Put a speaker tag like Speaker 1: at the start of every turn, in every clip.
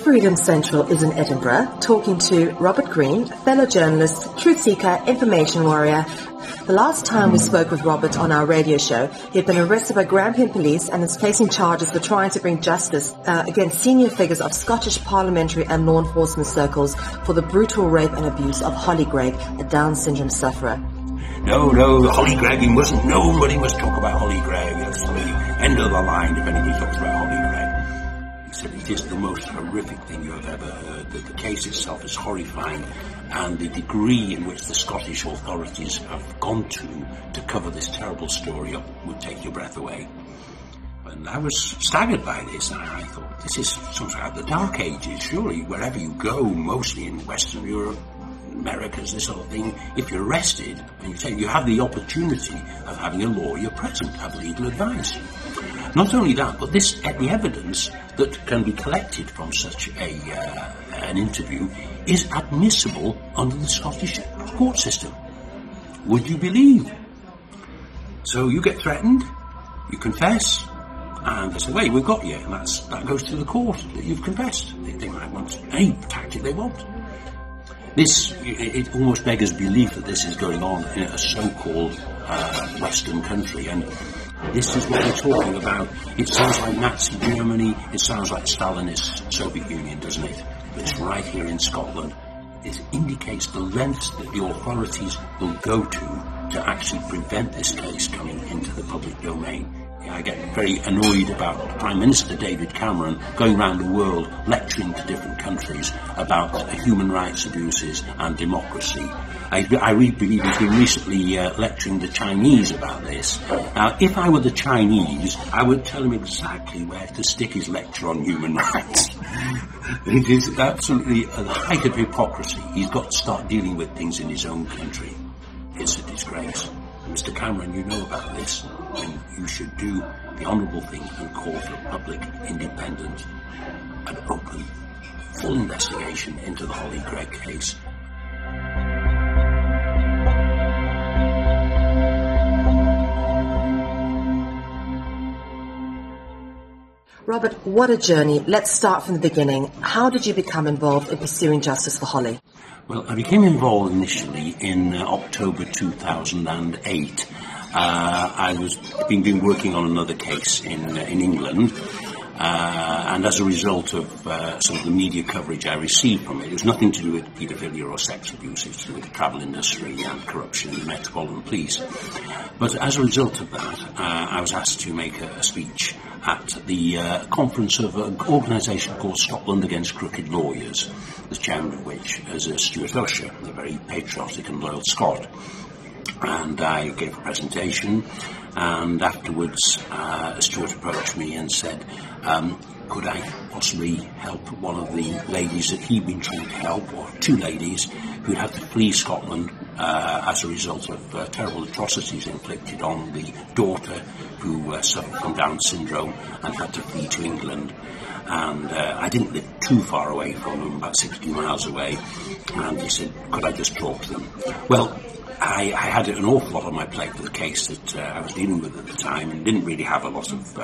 Speaker 1: Freedom Central is in Edinburgh, talking to Robert Green, fellow journalist, truth seeker, information warrior. The last time we spoke with Robert on our radio show, he had been arrested by Grampian police and is facing charges for trying to bring justice against senior figures of Scottish parliamentary and law enforcement circles for the brutal rape and abuse of Holly Greig, a Down syndrome sufferer.
Speaker 2: No, Holly Greig, nobody must talk about Holly Greig. That's the end of the line if anybody talks about Holly Greig. He said it is the most horrific thing you have ever heard, that the case itself is horrifying, and the degree in which the Scottish authorities have gone to cover this terrible story up would take your breath away. And I was staggered by this, and I thought, this is some sort of the Dark Ages. Surely wherever you go, mostly in Western Europe, Americas, this sort of thing, if you're arrested and you have the opportunity of having a lawyer present, have legal advice. Not only that, but the evidence that can be collected from such an interview is admissible under the Scottish court system. Would you believe? So you get threatened, you confess, and they say, wait, we've got you, and that goes to the court that you've confessed. They might want any tactic they want. It almost beggars belief that this is going on in a so-called Western country, and this is what we're talking about. It sounds like Nazi Germany, it sounds like Stalinist Soviet Union, doesn't it? But it's right here in Scotland. It indicates the lengths that the authorities will go to actually prevent this case coming into the public domain. I get very annoyed about Prime Minister David Cameron going around the world lecturing to different countries about human rights abuses and democracy. I really believe he's been recently lecturing the Chinese about this. Now, if I were the Chinese, I would tell him exactly where to stick his lecture on human rights. It is absolutely at the height of hypocrisy. He's got to start dealing with things in his own country. It's a disgrace. Mr. Cameron, you know about this, and you should do the honourable thing and call for a public, independent and open, full investigation into the Holly Greig case.
Speaker 1: Robert, what a journey. Let's start from the beginning. How did you become involved in pursuing justice for Holly?
Speaker 2: Well, I became involved initially in October 2008. I was been working on another case in England, and as a result of some of the media coverage I received from it was nothing to do with paedophilia or sex abuse. It was to do with the travel industry and corruption in the Metropolitan Police. But as a result of that, I was asked to make a speech at the conference of an organisation called Scotland Against Crooked Lawyers, the chairman of which is Stuart Usher, a very patriotic and loyal Scot. And I gave a presentation, and afterwards Stuart approached me and said, could I possibly help one of the ladies that he'd been trying to help, or two ladies who had to flee Scotland as a result of terrible atrocities inflicted on the daughter who suffered from Down syndrome and had to flee to England. And I didn't live too far away from them, about 60 miles away, and he said, could I just talk to them? Well, I had an awful lot on my plate for the case that I was dealing with at the time, and didn't really have a lot of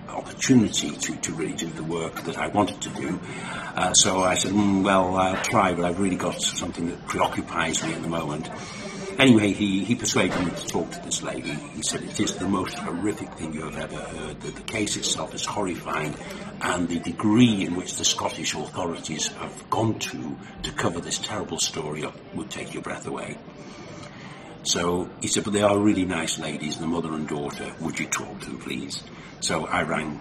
Speaker 2: opportunity to really do the work that I wanted to do. So I said, well, I'll try, but I've really got something that preoccupies me at the moment. Anyway, he persuaded me to talk to this lady. He said it is the most horrific thing you have ever heard, that the case itself is horrifying, and the degree in which the Scottish authorities have gone to cover this terrible story up would take your breath away. So he said, but they are really nice ladies, the mother and daughter. Would you talk to them, please? So I rang,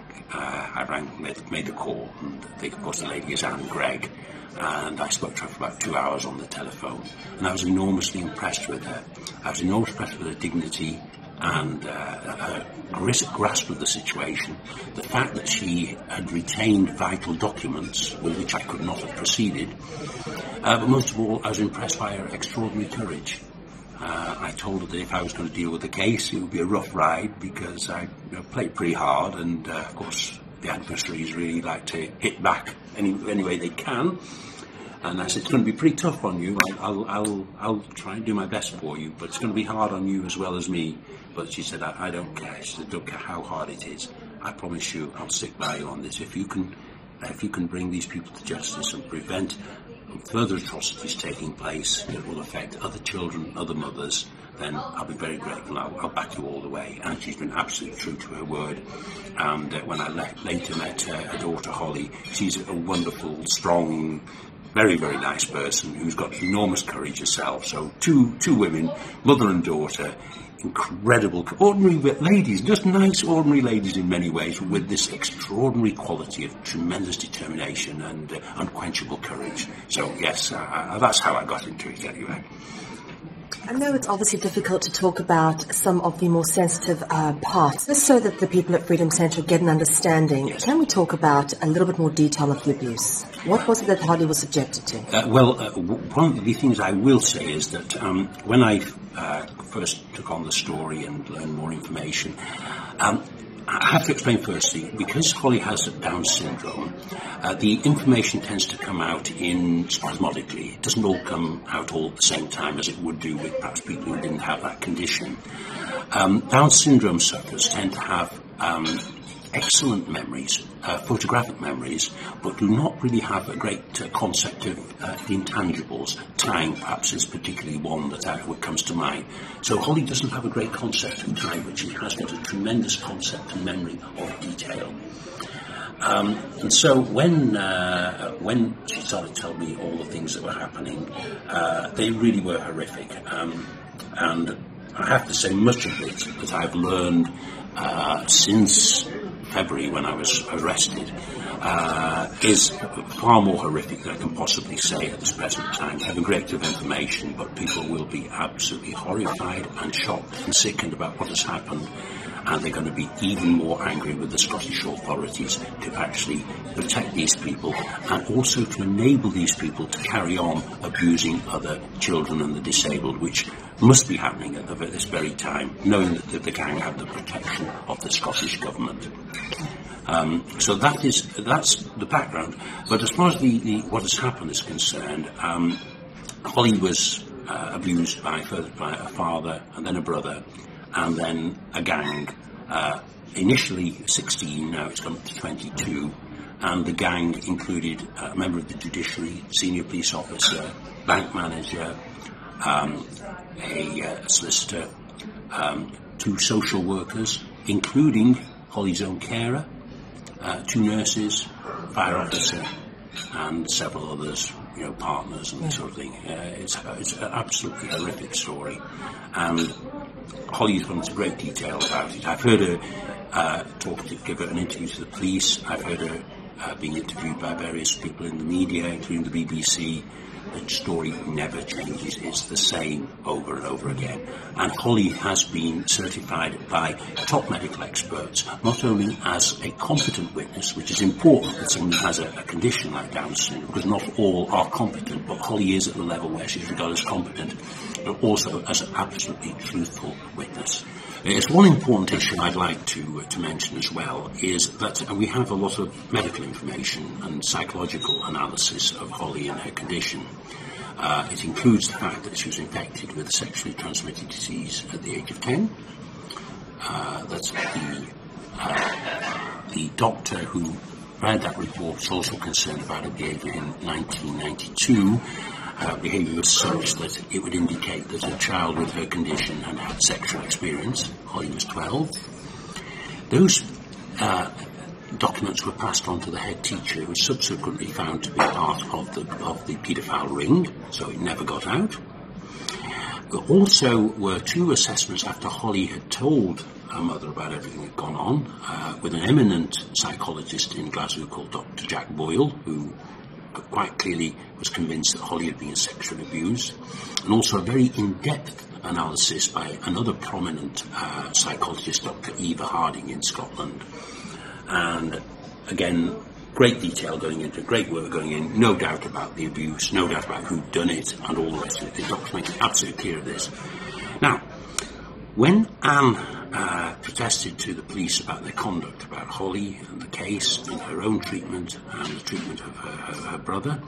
Speaker 2: made the call, and of course the lady is Anne Greig, and I spoke to her for about 2 hours on the telephone, and I was enormously impressed with her. I was enormously impressed with her dignity and her grasp of the situation, the fact that she had retained vital documents with which I could not have proceeded, but most of all I was impressed by her extraordinary courage. I told her that if I was going to deal with the case, it would be a rough ride, because I played pretty hard, and of course the adversaries really like to hit back any way they can. And I said, it's going to be pretty tough on you. I'll try and do my best for you, but it's going to be hard on you as well as me. But she said, I don't care. She said, don't care how hard it is. I promise you, I'll stick by you on this. If you can if you can bring these people to justice and prevent further atrocities taking place that will affect other children, other mothers, then I'll be very grateful. I'll back you all the way. And she's been absolutely true to her word. And when I later met her daughter Holly, she's a wonderful, strong, very, very nice person who's got enormous courage herself. So two women, mother and daughter, incredible, ordinary ladies, just nice, ordinary ladies in many ways, with this extraordinary quality of tremendous determination and unquenchable courage. So yes, that's how I got into it anyway.
Speaker 1: I know it's obviously difficult to talk about some of the more sensitive parts, just so that the people at Freedom Centre get an understanding. Yes. Can we talk about a little bit more detail of the abuse? What was it that Holly was subjected to?
Speaker 2: One of the things I will say is that when I first took on the story and learned more information, I have to explain firstly, because Holly has Down syndrome, the information tends to come out in spasmodically. It doesn't all come out all at the same time as it would do with perhaps people who didn't have that condition. Down syndrome sufferers tend to have excellent memories, photographic memories, but do not really have a great concept of the intangibles. Time, perhaps, is particularly one that comes to mind. So Holly doesn't have a great concept of time, but she has got a tremendous concept and memory of detail. And so when she started telling me all the things that were happening, they really were horrific. And I have to say, much of it that I've learned since February, when I was arrested, is far more horrific than I can possibly say at this present time. I have a great deal of information, but people will be absolutely horrified and shocked and sickened about what has happened, and they're going to be even more angry with the Scottish authorities to actually protect these people and also to enable these people to carry on abusing other children and the disabled, which must be happening at this very time, knowing that the gang have the protection of the Scottish government. So that's the background. But as far as what has happened is concerned, Holly was abused by a father and then a brother and then a gang. Initially 16, now it's gone up to 22. And the gang included a member of the judiciary, senior police officer, bank manager, a solicitor, 2 social workers, including Holly's own carer, 2 nurses, fire officer, and several others, partners and that sort of thing. It's an absolutely horrific story, and Holly's gone into great detail about it. I've heard her give an interview to the police. I've heard her being interviewed by various people in the media, including the BBC. The story never changes. It's the same over and over again. And Holly has been certified by top medical experts, not only as a competent witness, which is important that someone has a condition like Down syndrome, because not all are competent, but Holly is at the level where she's regarded as competent, but also as an absolutely truthful witness. It's one important issue I'd like to mention as well, is that we have a lot of medical information and psychological analysis of Holly and her condition. It includes the fact that she was infected with a sexually transmitted disease at the age of 10. That's the doctor who read that report was also concerned about her behaviour in 1992. Behaviour was such that it would indicate that a child with her condition had had sexual experience. Holly was 12. Those documents were passed on to the head teacher, who was subsequently found to be part of the paedophile ring, so it never got out. There also were 2 assessments after Holly had told her mother about everything that had gone on, with an eminent psychologist in Glasgow called Dr. Jack Boyle, who quite clearly was convinced that Holly had been sexually abused, and also a very in-depth analysis by another prominent psychologist, Dr. Eva Harding in Scotland. And again, great detail going into it, great work going in, no doubt about the abuse, no doubt about who'd done it, and all the rest of it. The doctor makes it absolutely clear of this. Now, when Anne protested to the police about their conduct, about Holly and the case, and her own treatment and the treatment of her brother,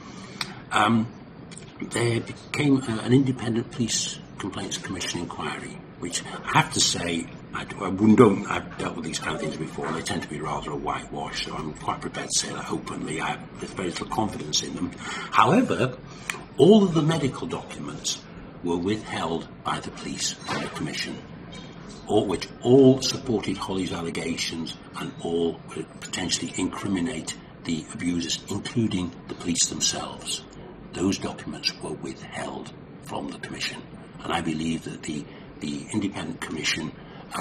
Speaker 2: there became an independent police complaints commission inquiry, which I have to say I've dealt with these kind of things before, and they tend to be rather a whitewash, so I'm quite prepared to say that openly. I have very little confidence in them. However, all of the medical documents were withheld by the police and the commission, which all supported Holly's allegations and all could potentially incriminate the abusers, including the police themselves. Those documents were withheld from the commission, and I believe that the independent commission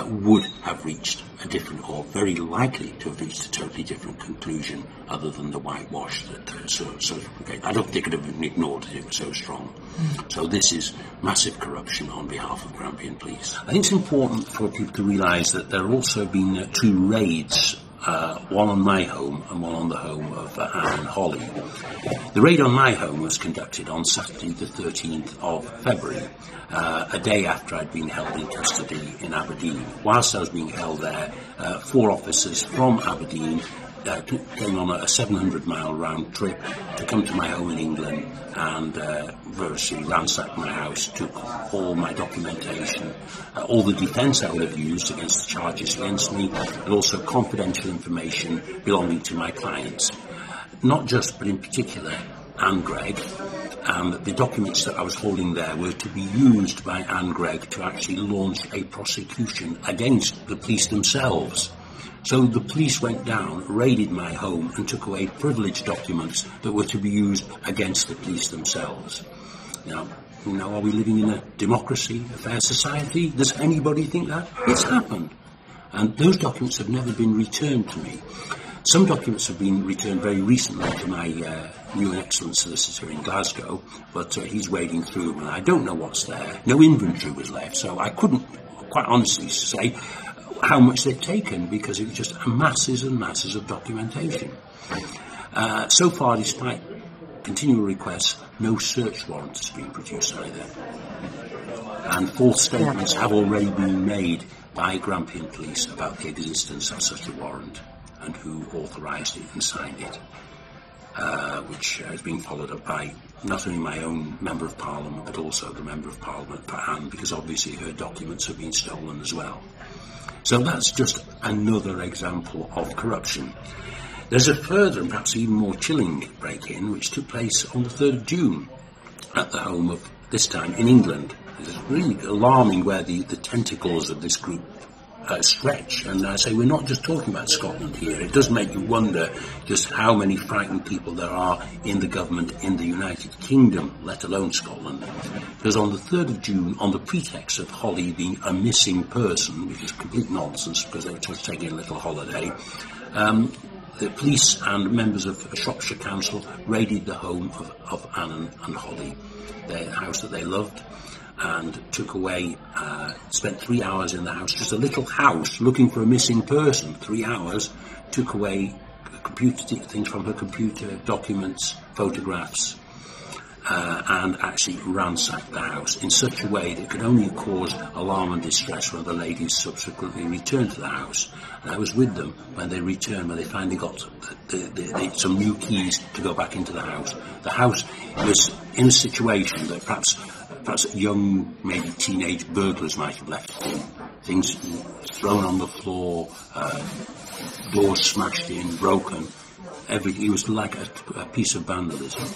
Speaker 2: would have reached a different, or very likely to have reached a totally different conclusion, other than the whitewash that I don't think it would have been ignored if it was so strong. So this is massive corruption on behalf of Grampian Police. I think it's important for people to realise that there have also been two raids, one on my home and one on the home of Anne and Holly. The raid on my home was conducted on Saturday the 13th of February, a day after I'd been held in custody in Aberdeen. Whilst I was being held there, 4 officers from Aberdeen came on a 700-mile round trip to come to my home in England and virtually ransacked my house, took all my documentation, all the defence I would have used against the charges against me, and also confidential information belonging to my clients. Not just, but in particular, Anne Gregg, and the documents that I was holding there were to be used by Anne Gregg to actually launch a prosecution against the police themselves. So the police went down, raided my home, and took away privileged documents that were to be used against the police themselves. Now, are we living in a democracy, a fair society? Does anybody think that? It's happened. And those documents have never been returned to me. Some documents have been returned very recently to my new and excellent solicitor in Glasgow, but he's wading through them, and I don't know what's there. No inventory was left, so I couldn't quite honestly say how much they'd taken, because it was just masses and masses of documentation. So far, despite continual requests, no search warrants have been produced either. And false statements have already been made by Grampian Police about the existence of such a warrant and who authorised it and signed it, which has been followed up by not only my own Member of Parliament, but also the Member of Parliament for Anne, because obviously her documents have been stolen as well. So that's just another example of corruption. There's a further and perhaps even more chilling break-in which took place on the 3rd of June at the home of, this time in England. It's really alarming where the tentacles of this group stretch, and I say we're not just talking about Scotland here. It does make you wonder just how many frightened people there are in the government in the United Kingdom, let alone Scotland. Because on the 3rd of June, on the pretext of Holly being a missing person, which is complete nonsense because they were just taking a little holiday, the police and members of Shropshire Council raided the home of Anne and Holly, their house that they loved, and took away, spent 3 hours in the house, just a little house, looking for a missing person. 3 hours, took away computer things from her computer, documents, photographs, and actually ransacked the house in such a way that could only cause alarm and distress when the ladies subsequently returned to the house. And I was with them when they returned, when they finally got some new keys to go back into the house. The house was in a situation that perhaps young, maybe teenage burglars might have left home. Things thrown on the floor, doors smashed in, broken, everything. It was like a piece of vandalism.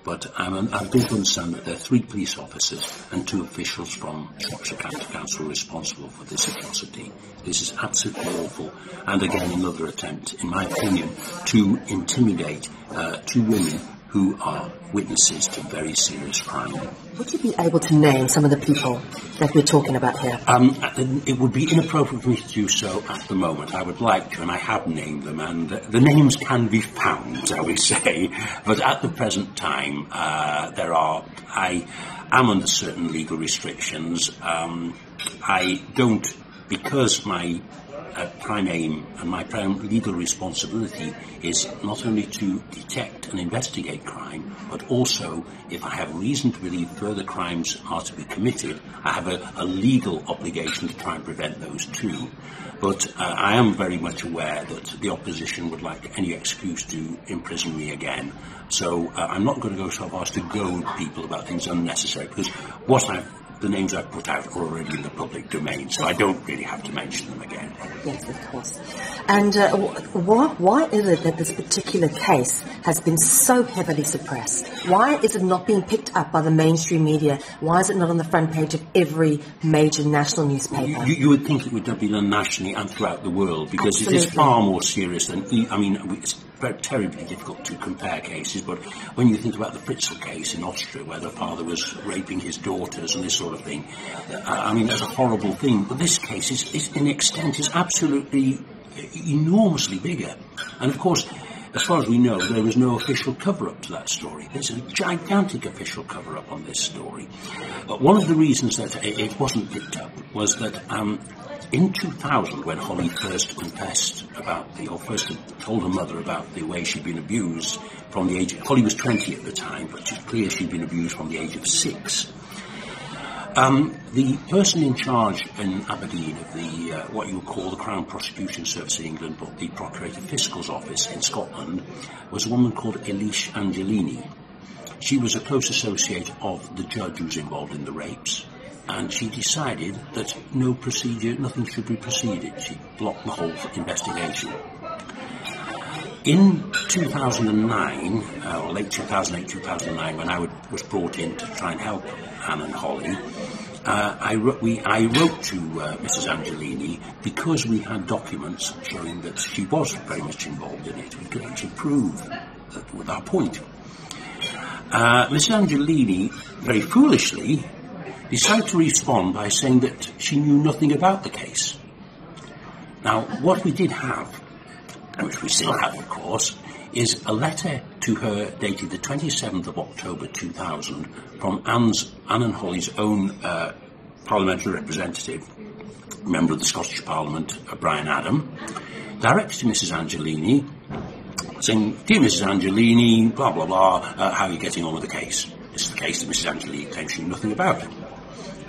Speaker 2: But I've been to understand that there are 3 police officers and 2 officials from Shropshire County Council responsible for this atrocity. This is absolutely awful, and again another attempt, in my opinion, to intimidate 2 women who are witnesses to very serious crime.
Speaker 1: Would you be able to name some of the people that we're talking about here?
Speaker 2: It would be inappropriate for me to do so at the moment. I would like to, and I have named them, and the names can be found, shall we say. But at the present time, I am under certain legal restrictions. I don't, because my prime aim and my prime legal responsibility is not only to detect and investigate crime, but also, if I have reason to believe further crimes are to be committed, I have a legal obligation to try and prevent those too. But I am very much aware that the opposition would like any excuse to imprison me again. So I'm not going to go so far as to goad people about things unnecessary, because what I've the names I've put out are already in the public domain, so I don't really have to mention them again.
Speaker 1: Yes, of course. And why is it that this particular case has been so heavily suppressed? Why is it not being picked up by the mainstream media? Why is it not on the front page of every major national newspaper?
Speaker 2: You would think it would have been done nationally and throughout the world, because
Speaker 1: Absolutely.
Speaker 2: it is far more serious than, it's very terribly difficult to compare cases, but when you think about the Fritzl case in Austria, where the father was raping his daughters and this sort of thing, that's a horrible thing. But this case is in extent is absolutely enormously bigger. And of course, as far as we know, there was no official cover-up to that story. There's a gigantic official cover-up on this story. But one of the reasons that it wasn't picked up was that in 2000, when Holly first confessed first told her mother about the way she'd been abused from the age, Holly was 20 at the time, but it's clear she'd been abused from the age of 6. The person in charge in Aberdeen of the what you would call the Crown Prosecution Service in England, but the Procurator Fiscal's Office in Scotland, was a woman called Elise Angelini. She was a close associate of the judge who was involved in the rapes, and she decided that nothing should be proceeded. She blocked the whole investigation. In 2009, or late 2008, 2009, when I was brought in to try and help Anne and Holly, I wrote to Mrs. Angelini, because we had documents showing that she was very much involved in it. We could actually prove that with our point. Mrs. Angelini, very foolishly, decided to respond by saying that she knew nothing about the case. Now, what we did have, which we still have, of course, is a letter to her dated the 27th of October 2000 from Anne and Holly's own parliamentary representative, member of the Scottish Parliament, Brian Adam, directed to Mrs. Angelini, saying, "Dear Mrs. Angelini, blah, blah, blah, how are you getting on with the case?" This is the case that Mrs. Angelini claims she knew nothing about.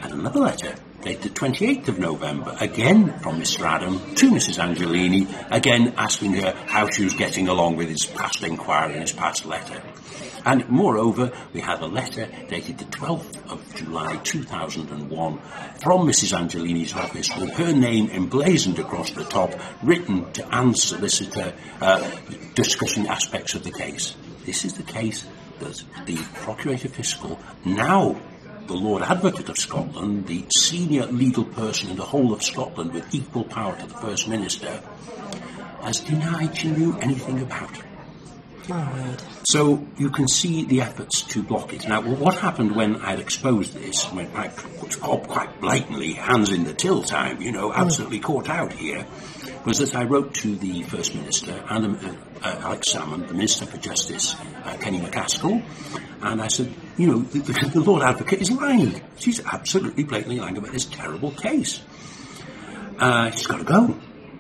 Speaker 2: And another letter dated the 28th of November, again from Mr. Adam, to Mrs. Angelini, again asking her how she was getting along with his past inquiry and his past letter. And moreover, we have a letter dated the 12th of July 2001 from Mrs. Angelini's office with her name emblazoned across the top, written to Anne's solicitor, discussing aspects of the case. This is the case that the Procurator Fiscal, now the Lord Advocate of Scotland, the senior legal person in the whole of Scotland with equal power to the First Minister, has denied she knew anything about. So you can see the efforts to block it. Now, what happened when I had exposed this, when I was quite blatantly, hands in the till time, absolutely caught out here, was that I wrote to the First Minister and Alex Salmond, the Minister for Justice, Kenny McCaskill, and I said, the Lord Advocate is lying. She's absolutely blatantly lying about this terrible case. She's got to go.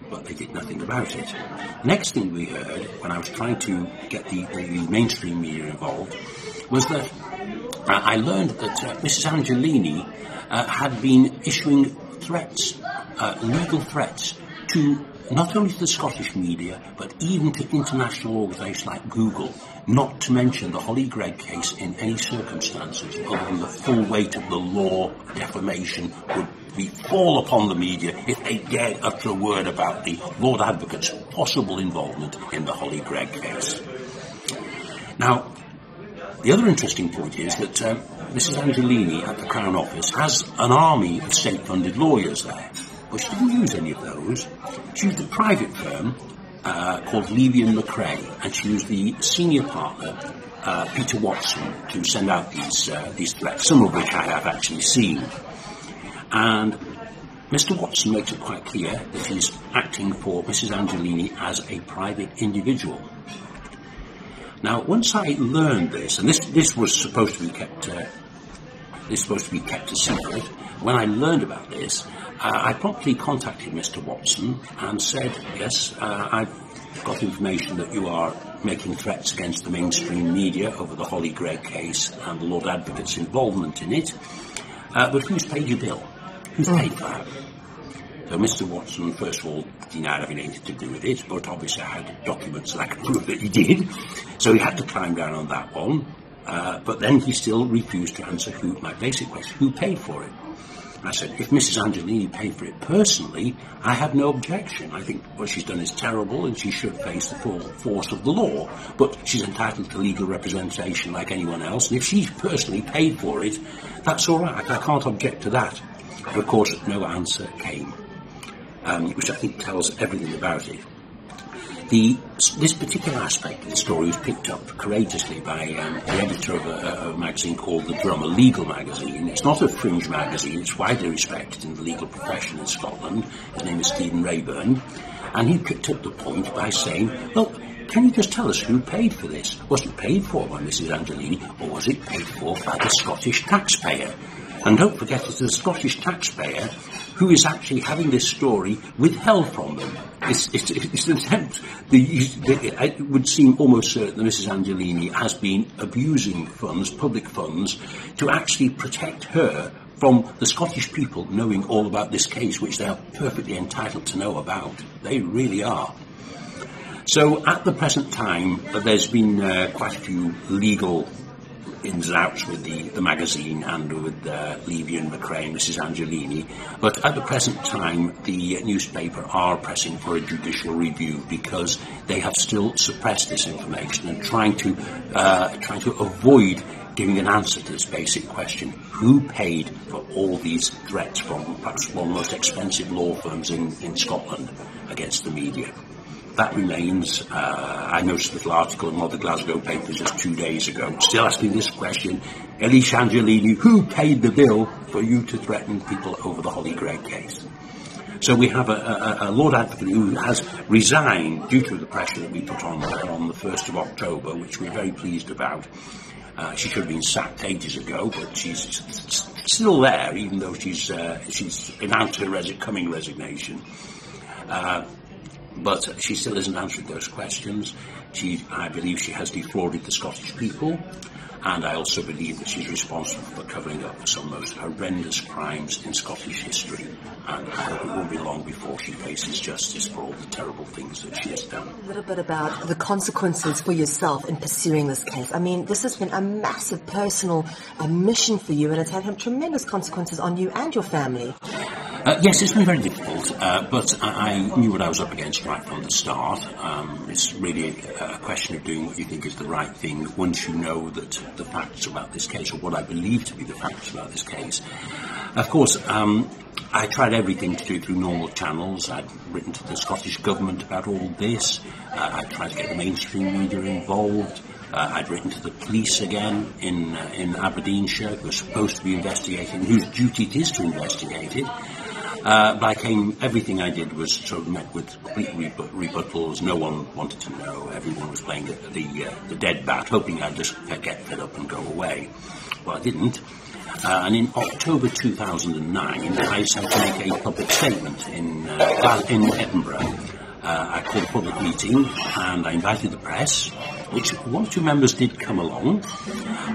Speaker 2: But they did nothing about it. Next thing we heard, when I was trying to get the mainstream media involved, was that I learned that Mrs. Angelini had been issuing threats, legal threats, to not only to the Scottish media, but even to international organisations like Google, not to mention the Holly Gregg case in any circumstances, other than the full weight of the law, defamation, would fall upon the media if they dared utter a word about the Lord Advocate's possible involvement in the Holly Gregg case. Now, the other interesting point is that Mrs. Angelini at the Crown Office has an army of state-funded lawyers there, but she didn't use any of those. She used a private firm called Levy and McRae, and she used the senior partner, Peter Watson, to send out these threats, some of which I have actually seen. And Mr. Watson makes it quite clear that he's acting for Mrs. Angelini as a private individual. Now, once I learned this, and this was supposed to be kept a secret, when I learned about this, I promptly contacted Mr. Watson and said, yes, I've got information that you are making threats against the mainstream media over the Holly Gregg case and the Lord Advocate's involvement in it, but who's paid your bill? Who's paid for that? So Mr. Watson, first of all, denied having anything to do with it, but obviously I had documents that I could prove that he did, so he had to climb down on that one. But then he still refused to answer my basic question, who paid for it? I said, if Mrs. Angelini paid for it personally, I have no objection. I think what she's done is terrible and she should face the full force of the law. But she's entitled to legal representation like anyone else. And if she's personally paid for it, that's all right. I can't object to that. But of course, no answer came, which I think tells everything about it. This particular aspect of the story was picked up courageously by the editor of a magazine called The Drum, a legal magazine. It's not a fringe magazine, it's widely respected in the legal profession in Scotland. His name is Stephen Rayburn, and he picked up the point by saying, well, can you just tell us who paid for this? Was it paid for by Mrs. Angelini, or was it paid for by the Scottish taxpayer? And don't forget, it's the Scottish taxpayer who is actually having this story withheld from them. It's an attempt. It would seem almost certain that Mrs. Angelini has been abusing funds, public funds, to actually protect her from the Scottish people knowing all about this case, which they are perfectly entitled to know about. They really are. So at the present time, there's been quite a few legal ins and outs with the magazine and with Levy and McRae and Mrs. Angelini, but at the present time the newspaper are pressing for a judicial review because they have still suppressed this information and trying to avoid giving an answer to this basic question: who paid for all these threats from perhaps one of the most expensive law firms in Scotland against the media? That remains. I noticed a little article in one of the Glasgow papers just 2 days ago, still asking this question: Eilish Angelini, who paid the bill for you to threaten people over the Holly Gregg case? So we have a Lord Advocate who has resigned due to the pressure that we put on her on the 1st of October, which we're very pleased about. She should have been sacked ages ago, but she's still there, even though she's announced her coming resignation. But she still isn't answering those questions. I believe she has defrauded the Scottish people, and I also believe that she's responsible for covering up some of the most horrendous crimes in Scottish history, and I hope it won't be long before she faces justice for all the terrible things that she has done.
Speaker 1: A little bit about the consequences for yourself in pursuing this case. I mean, this has been a massive personal mission for you, and it's had tremendous consequences on you and your family.
Speaker 2: Yes, it's been very difficult, but I knew what I was up against right from the start. It's really a question of doing what you think is the right thing once you know that the facts about this case, or what I believe to be the facts about this case. Of course, I tried everything to do it through normal channels. I'd written to the Scottish Government about all this. I tried to get the mainstream media involved. I'd written to the police again in Aberdeenshire, who were supposed to be investigating, whose duty it is to investigate it. But everything I did was sort of met with complete rebuttals. No one wanted to know. Everyone was playing the dead bat, hoping I'd just get fed up and go away. Well, I didn't. And in October 2009, I decided to make a public statement in Edinburgh. I called a public meeting and I invited the press, which one or two members did come along,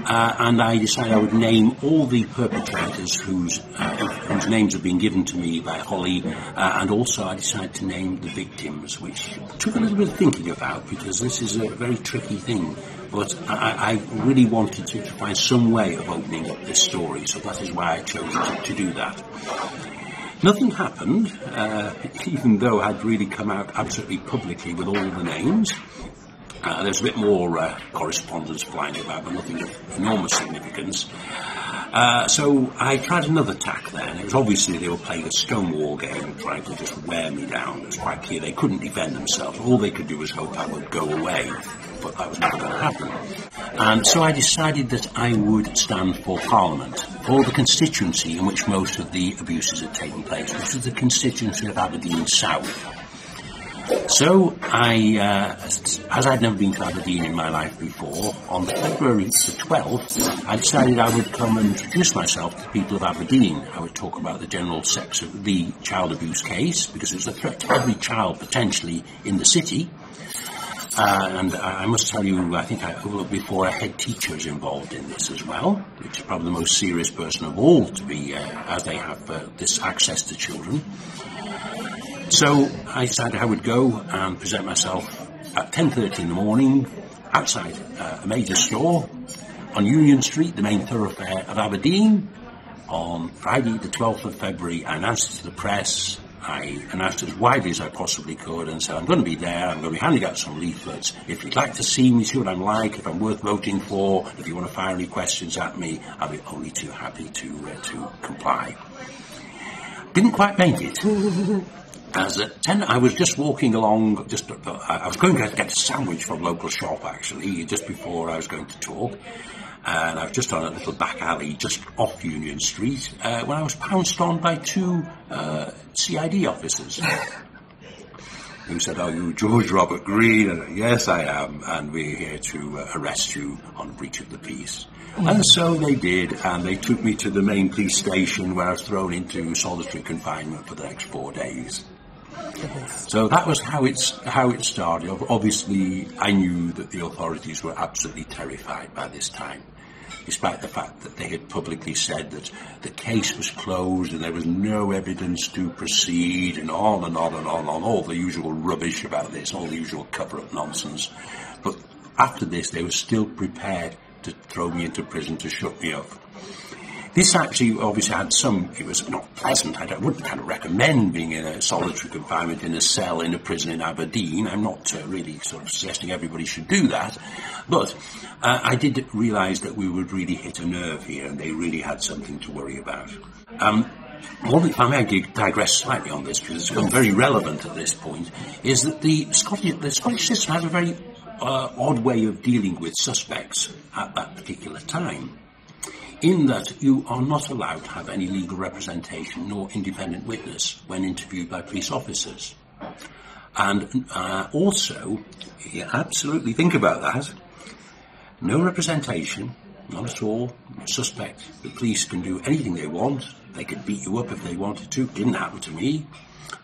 Speaker 2: and I decided I would name all the perpetrators whose names have been given to me by Holly, and also I decided to name the victims, which took a little bit of thinking about because this is a very tricky thing. But I really wanted to find some way of opening up this story, so that is why I chose to do that. Nothing happened, even though I'd really come out absolutely publicly with all the names. There's a bit more correspondence flying about, but nothing of enormous significance. So I tried another tack then. It was obviously they were playing a Stonewall game, trying to just wear me down. It was quite clear they couldn't defend themselves. All they could do was hope I would go away, but that was never going to happen. And so I decided that I would stand for Parliament, for the constituency in which most of the abuses had taken place, which was the constituency of Aberdeen South. So as I'd never been to Aberdeen in my life before, on February the 12th, I decided I would come and introduce myself to the people of Aberdeen. I would talk about the general sex of the child abuse case, because it was a threat to every child potentially in the city. And I must tell you, I think I overlooked before, a head teacher is involved in this as well, which is probably the most serious person of all to be, as they have this access to children. So I decided I would go and present myself at 10:30 in the morning outside a major store, on Union Street, the main thoroughfare of Aberdeen, on Friday the 12th of February. I announced it to the press. I announced it as widely as I possibly could and said, I'm going to be there, I'm going to be handing out some leaflets. If you'd like to see me, see what I'm like, if I'm worth voting for, if you want to fire any questions at me, I'll be only too happy to comply. Didn't quite make it. As at 10, I was just walking along, I was going to get a sandwich from a local shop, actually, just before I was going to talk. And I was just on a little back alley, just off Union Street, when I was pounced on by two CID officers. Who said, "Are you George Robert Green?" And I said, "Yes, I am, and we're here to arrest you on breach of the peace." And so they did, and they took me to the main police station, where I was thrown into solitary confinement for the next 4 days. So that was how it started. Obviously, I knew that the authorities were absolutely terrified by this time, despite the fact that they had publicly said that the case was closed and there was no evidence to proceed, and on and on and on, all the usual rubbish about this, all the usual cover-up nonsense. But after this, they were still prepared to throw me into prison, to shut me up. This actually obviously had it was not pleasant. I wouldn't kind of recommend being in a solitary confinement in a cell in a prison in Aberdeen. I'm not really sort of suggesting everybody should do that. But I did realise that we would really hit a nerve here, and they really had something to worry about. If I may digress slightly on this, because it's become very relevant at this point, is that the Scottish system has a very odd way of dealing with suspects at that particular time, in that you are not allowed to have any legal representation nor independent witness when interviewed by police officers. And also, you absolutely think about that, no representation, not at all. Suspect, the police can do anything they want. They could beat you up if they wanted to. Didn't happen to me.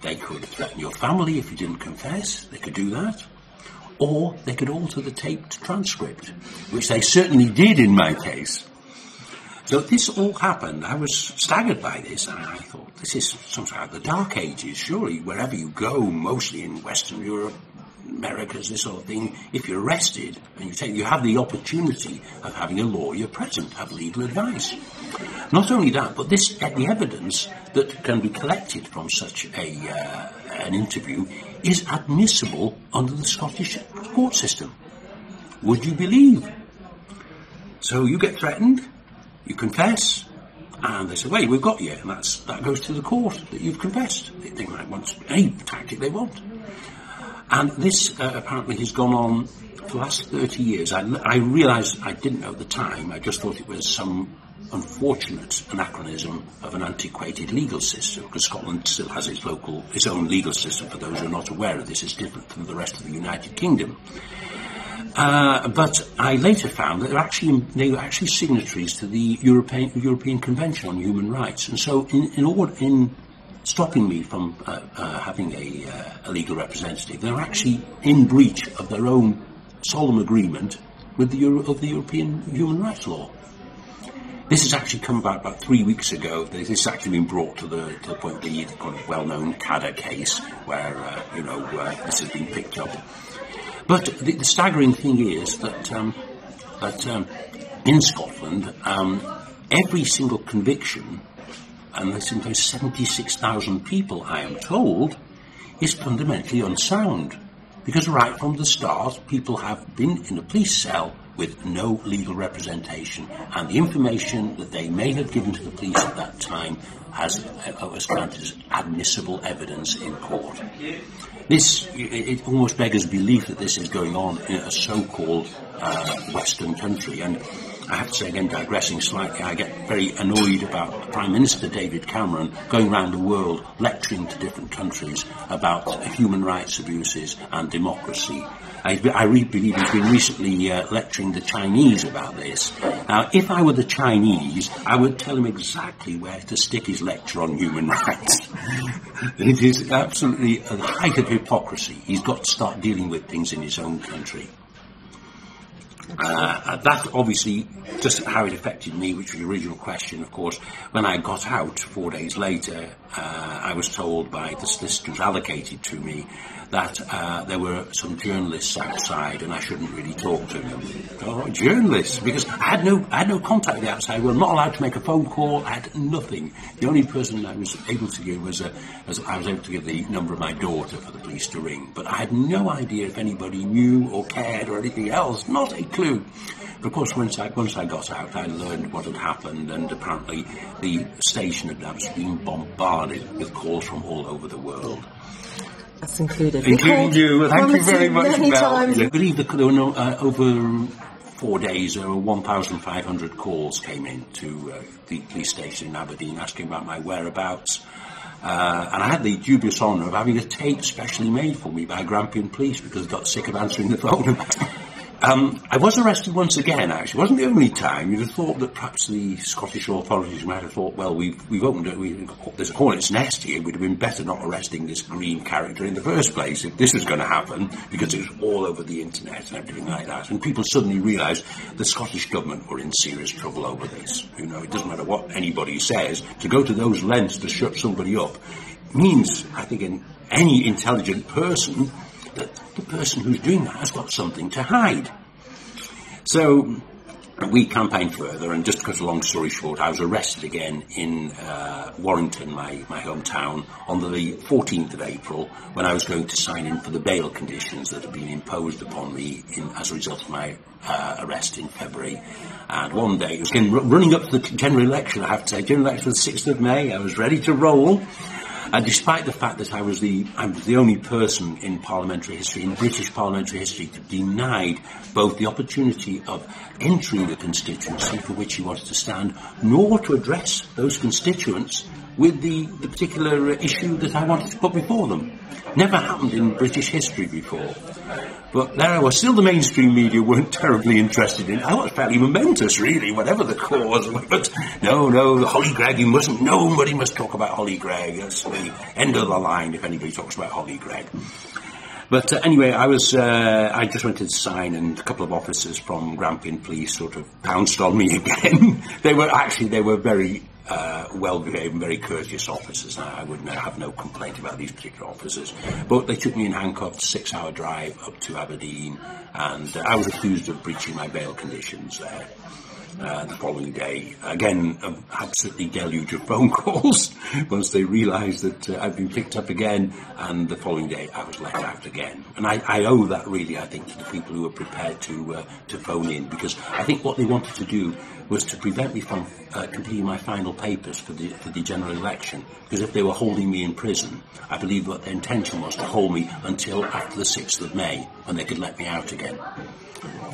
Speaker 2: They could threaten your family if you didn't confess. They could do that. Or they could alter the taped transcript, which they certainly did in my case. So this all happened. I was staggered by this, and I thought, this is some sort of the Dark Ages. Surely, wherever you go, mostly in Western Europe, Americas, this sort of thing, if you're arrested and you have the opportunity of having a lawyer present, have legal advice. Not only that, but the evidence that can be collected from such an interview is admissible under the Scottish court system. Would you believe? So you get threatened. You confess, and they say, "Wait, we've got you," and that goes to the court that you've confessed. They might want any tactic they want. And this apparently has gone on for the last 30 years. I realised I didn't know at the time. I just thought it was some unfortunate anachronism of an antiquated legal system, because Scotland still has its own legal system. For those who are not aware of this, it's different from the rest of the United Kingdom. But I later found that they were actually signatories to the European Convention on Human Rights, and so in stopping me from having a legal representative, they were actually in breach of their own solemn agreement with the European human rights law. This has actually come about 3 weeks ago. This has actually been brought to the point of the well-known CADA case, where this has been picked up. But the staggering thing is that in Scotland, every single conviction, and there's sometimes 76,000 people, I am told, is fundamentally unsound. Because right from the start, people have been in a police cell with no legal representation, and the information that they may have given to the police at that time was counted as admissible evidence in court. It almost beggars belief that this is going on in a so-called Western country. And I have to say, again, digressing slightly, I get very annoyed about Prime Minister David Cameron going around the world lecturing to different countries about human rights abuses and democracy. I believe he's been recently lecturing the Chinese about this. Now, if I were the Chinese, I would tell him exactly where to stick his lecture on human rights. It is absolutely at the height of hypocrisy. He's got to start dealing with things in his own country. That obviously, just how it affected me, which was the original question, of course, when I got out 4 days later, I was told by the solicitors allocated to me that there were some journalists outside and I shouldn't really talk to them. Oh, journalists? Because I had no contact with the outside world, not allowed to make a phone call, I had nothing. The only person I was able to give was I was able to give the number of my daughter for the police to ring, but I had no idea if anybody knew or cared or anything else, not a clue. But of course, once I got out, I learned what had happened, and apparently the station had been bombarded with calls from all over the world.
Speaker 1: That's included.
Speaker 2: Including you. Thank you very much,
Speaker 1: many
Speaker 2: Mel.
Speaker 1: times.
Speaker 2: I believe that there were over 4 days, there were 1,500 calls came in to the police station in Aberdeen asking about my whereabouts. And I had the dubious honour of having a tape specially made for me by Grampian Police because I got sick of answering the phone. I was arrested once again, actually. It wasn't the only time. You'd have thought that perhaps the Scottish authorities might have thought, well, we've opened it, there's a hornet's nest here, we'd have been better not arresting this green character in the first place if this was going to happen, because it was all over the internet and everything like that. And people suddenly realised the Scottish government were in serious trouble over this. You know, it doesn't matter what anybody says, to go to those lengths to shut somebody up means, I think, in any intelligent person, that the person who's doing that has got something to hide. So we campaigned further, and just to cut a long story short, I was arrested again in Warrington, my hometown, on the 14th of April, when I was going to sign in for the bail conditions that had been imposed upon me as a result of my arrest in February. And one day, it was running up to the general election, I have to say, general election was the 6th of May, I was ready to roll. And despite the fact that I was the only person in parliamentary history, in British parliamentary history, to denied both the opportunity of entering the constituency for which he wanted to stand, nor to address those constituents with the particular issue that I wanted to put before them. Never happened in British history before. But there I was, still the mainstream media weren't terribly interested in it. I was fairly momentous, really, whatever the cause. But no, Holly Gregg, nobody must talk about Holly Gregg. That's the end of the line if anybody talks about Holly Gregg. But anyway, I just went to sign, and a couple of officers from Grampian Police sort of pounced on me again. They were very well-behaved and very courteous officers. I would have no complaint about these particular officers. But they took me in handcuffs, 6-hour drive up to Aberdeen, and I was accused of breaching my bail conditions there. The following day, again, an absolutely deluge of phone calls once they realised that I'd been picked up again, and the following day I was let out again. And I owe that really, I think, to the people who were prepared to phone in, because I think what they wanted to do was to prevent me from completing my final papers for the general election, because if they were holding me in prison, I believe what their intention was to hold me until after the 6th of May, when they could let me out again.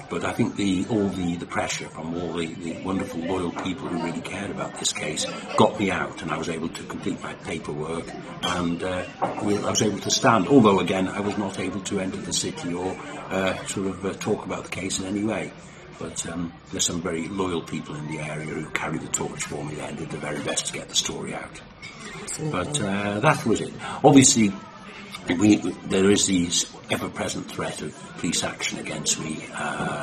Speaker 2: But I think all the pressure from all the wonderful, loyal people who really cared about this case got me out, and I was able to complete my paperwork, and I was able to stand. Although, again, I was not able to enter the city or talk about the case in any way. But there's some very loyal people in the area who carried the torch for me there and did their very best to get the story out. But that was it. Obviously, there is the ever-present threat of police action against me.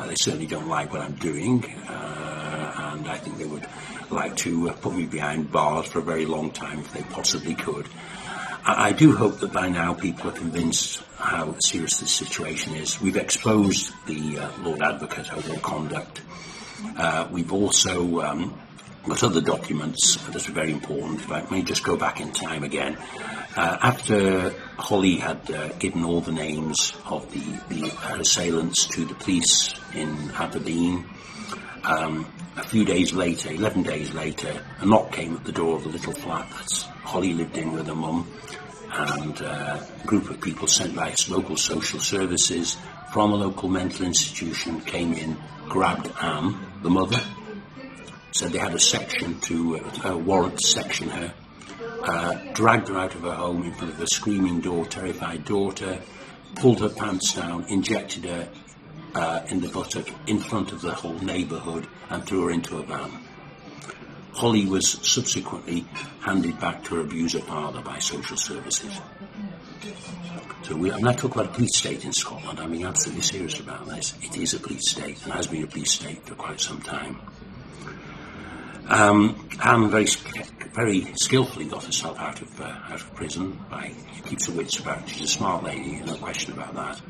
Speaker 2: They certainly don't like what I'm doing, and I think they would like to put me behind bars for a very long time if they possibly could. I do hope that by now people are convinced how serious this situation is. We've exposed the Lord Advocate over conduct. We've also got other documents that are very important. If I may just go back in time again. After Holly had given all the names of her assailants to the police in Aberdeen, a few days later, 11 days later, a knock came at the door of the little flat that Holly lived in with her mum, and a group of people sent by local social services from a local mental institution came in, grabbed Anne, the mother, said they had a section a warrant to section her, dragged her out of her home in front of her screaming terrified daughter, pulled her pants down, injected her in the buttock in front of the whole neighbourhood, and threw her into a van. Holly was subsequently handed back to her abuser father by social services. So when I talk about a police state in Scotland, I'm being absolutely serious about this. It is a police state and has been a police state for quite some time. Anne very skillfully got herself out of prison. She keeps her wits about her. She's a smart lady, no question about that.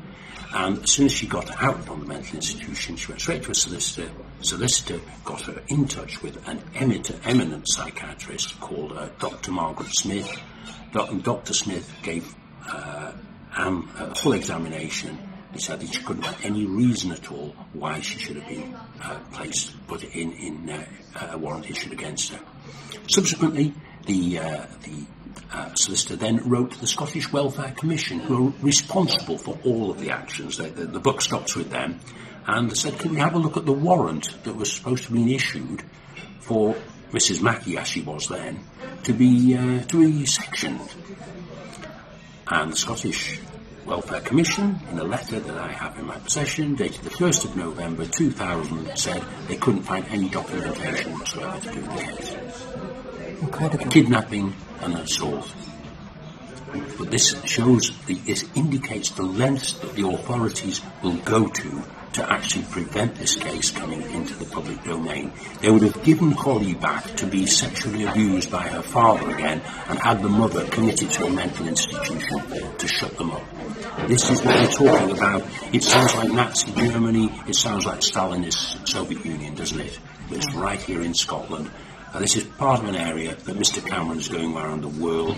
Speaker 2: And as soon as she got out from the mental institution, she went straight to a solicitor. Solicitor got her in touch with an eminent psychiatrist called Dr. Margaret Smith. Dr. Smith gave Anne a full examination. He said that she couldn't have any reason at all why she should have been put in a warrant issued against her. Subsequently, the solicitor then wrote to the Scottish Welfare Commission, who are responsible for all of the actions. The buck stops with them, and said, "Can we have a look at the warrant that was supposed to be issued for Mrs. Mackey, as she was then, to be sectioned?" And the Scottish Welfare Commission, in a letter that I have in my possession, dated the 1st of November 2000, said they couldn't find any documentation whatsoever to do with the case.
Speaker 1: Incredible.
Speaker 2: A kidnapping and an assault. But this indicates the lengths that the authorities will go to actually prevent this case coming into the public domain. They would have given Holly back to be sexually abused by her father again and had the mother committed to a mental institution to shut them up. This is what we're talking about. It sounds like Nazi Germany, it sounds like Stalinist Soviet Union, doesn't it? But it's right here in Scotland. This is part of an area that Mr. Cameron is going around the world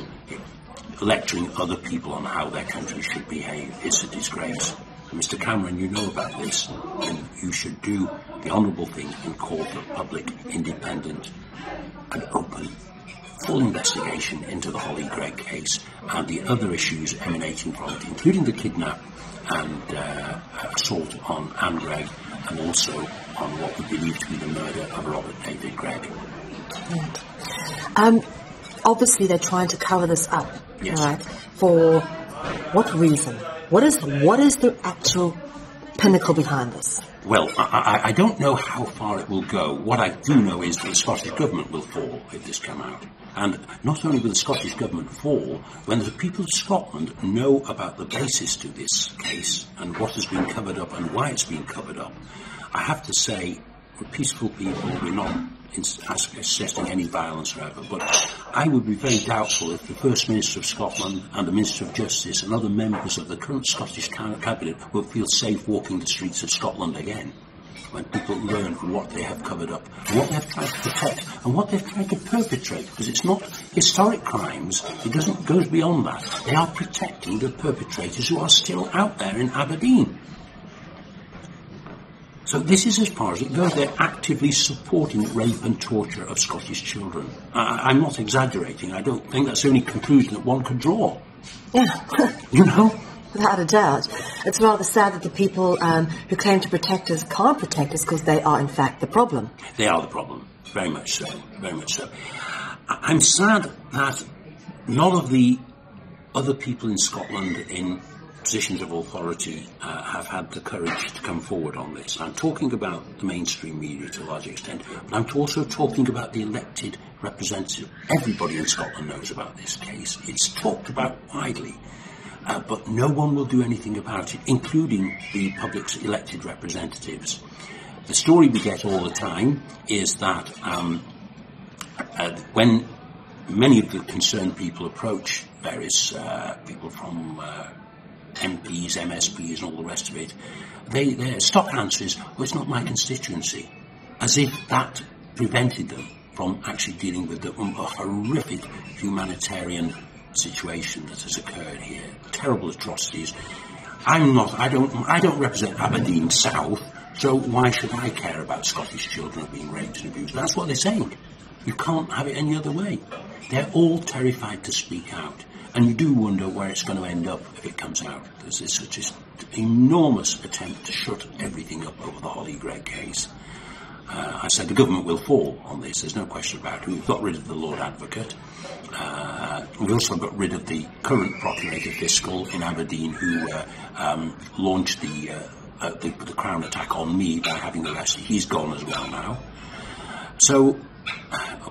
Speaker 2: lecturing other people on how their country should behave. It's a disgrace. And Mr. Cameron, you know about this, and you should do the honourable thing and call for public, independent and open, full investigation into the Holly Gregg case and the other issues emanating from it, including the kidnap and assault on Anne Gregg, and also on what we believe to be the murder of Robert David Gregg.
Speaker 1: Obviously, they're trying to cover this up,
Speaker 2: yes.
Speaker 1: Right? For what reason? What is the actual pinnacle behind this?
Speaker 2: Well, I don't know how far it will go. What I do know is that the Scottish Government will fall if this comes out. And not only will the Scottish Government fall, when the people of Scotland know about the basis to this case and what has been covered up and why it's been covered up, I have to say, for peaceful people, we're not suggesting any violence or whatever, but I would be very doubtful if the First Minister of Scotland and the Minister of Justice and other members of the current Scottish Cabinet will feel safe walking the streets of Scotland again, when people learn what they have covered up, and what they've tried to protect, and what they've tried to perpetrate, because it's not historic crimes, it goes beyond that. They are protecting the perpetrators who are still out there in Aberdeen. So this is as far as it goes. They're actively supporting rape and torture of Scottish children. I'm not exaggerating. I don't think that's the only conclusion that one could draw.
Speaker 1: Yeah.
Speaker 2: You know?
Speaker 1: Without a doubt. It's rather sad that the people who claim to protect us can't protect us because they are, in fact, the problem.
Speaker 2: They are the problem. Very much so. Very much so. I'm sad that none of the other people in Scotland in positions of authority have had the courage to come forward on this. I'm talking about the mainstream media to a large extent, but I'm also talking about the elected representative. Everybody in Scotland knows about this case. It's talked about widely, but no one will do anything about it, including the public's elected representatives. The story we get all the time is that when many of the concerned people approach various people from MPs, MSPs and all the rest of it, their stock answer is, well, it's not my constituency, as if that prevented them from actually dealing with the horrific humanitarian situation that has occurred here. Terrible atrocities. I don't represent Aberdeen South, so why should I care about Scottish children being raped and abused? That's what they're saying. You can't have it any other way. They're all terrified to speak out. And you do wonder where it's going to end up if it comes out. There's this just enormous attempt to shut everything up over the Holly Gregg case. I said the government will fall on this, there's no question about it. We've got rid of the Lord Advocate. We've also got rid of the current Procurator Fiscal in Aberdeen, who launched the Crown attack on me by having arrested. He's gone as well now. So,